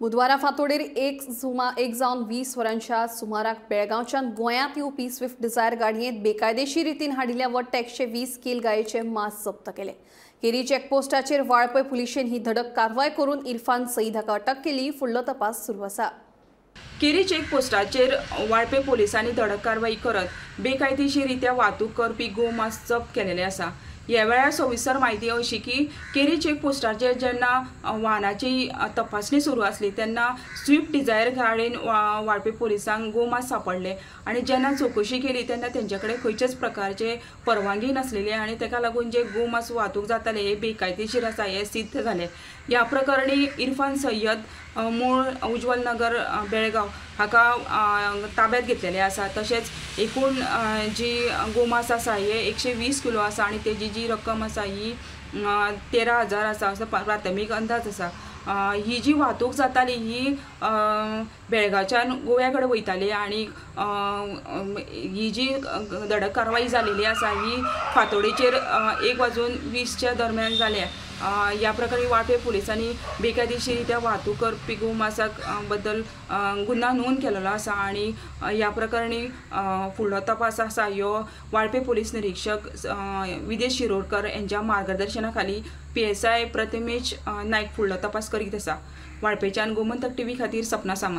बुधवारा फांतोडेर एक जावन 20 वरांच्या सुमाराक बेळगांवच्यान गोंयांत येवपी स्विफ्ट डिझायर गाडयेंत बेकायदेशीर रितीन हाडिल्ल्या वट्ट 120 किल गायेचे मांस जप्त केले। केरी चेकपोस्टाचेर वाळपय पुलिशेन ही धडक कारवाय करून इरफान सईद हाका अटक केली। फुडलो तपास सुरू आसा। केरी चेकपोस्टाचेर वाळपे पोलिसांनी धडक कारवाई करत बेकायदेशीररित्या वाहतूक करपी गोमांस जप्त केलेले आसा। ह्या वेळार सविस्तर म्हायती अशी की केरी चेकपोस्टाचेर जेन्ना वाहनाची तपासणी सुरू आसली तेन्ना स्विफ्ट डिझायर गाडयेन वाळपे पोलिसांक गोमांस सापडले आणि जेन्ना चौकशी केली तेन्ना तेंचे कडेन खंयचेच प्रकारचे परवानगी नासलेली आणि ताका लागून जे गोमांस वाहतूक जाताले हे बेकायदेशीर आसा हे सिद्ध झाले। ह्या प्रकरणी इरफान सय्यद मूळ उज्वल नगर बेळगांव हाका ताब्यात घेतलेले आसा। तशेंच एकूण जी गोमांस आसा हे 120 किलो आसा आणि तेजी जी रक्कम आसा ही 13,000 आसा असो प्राथमीक अंदाज आसा। ही जी वाहतूक जाताली ही बेळगांवच्यान गोव्या कडेन वयताली आणि ही जी धडक कारवाई जालेली आसा ही फांतोडेचेर 1:20 दरम्यान जाल्या। ह्या प्रकरणी वाळपे पोलिसांनी बेकायदेशीररित्या वाहतूक करपी गोमांसाक बद्दल गुन्हा नोंद केलेलो आसा आणि ह्या प्रकरणी फुडलो तपास आसा ह्यो वाळपे पोलीस निरीक्षक विदेश शिरोडकर यांच्या मार्गदर्शनाखाली PSI प्रतिमेश नायक फुडलो तपास करीत आसा। वाळपेच्यान गोमंतक TV खातीर सपना सामंत।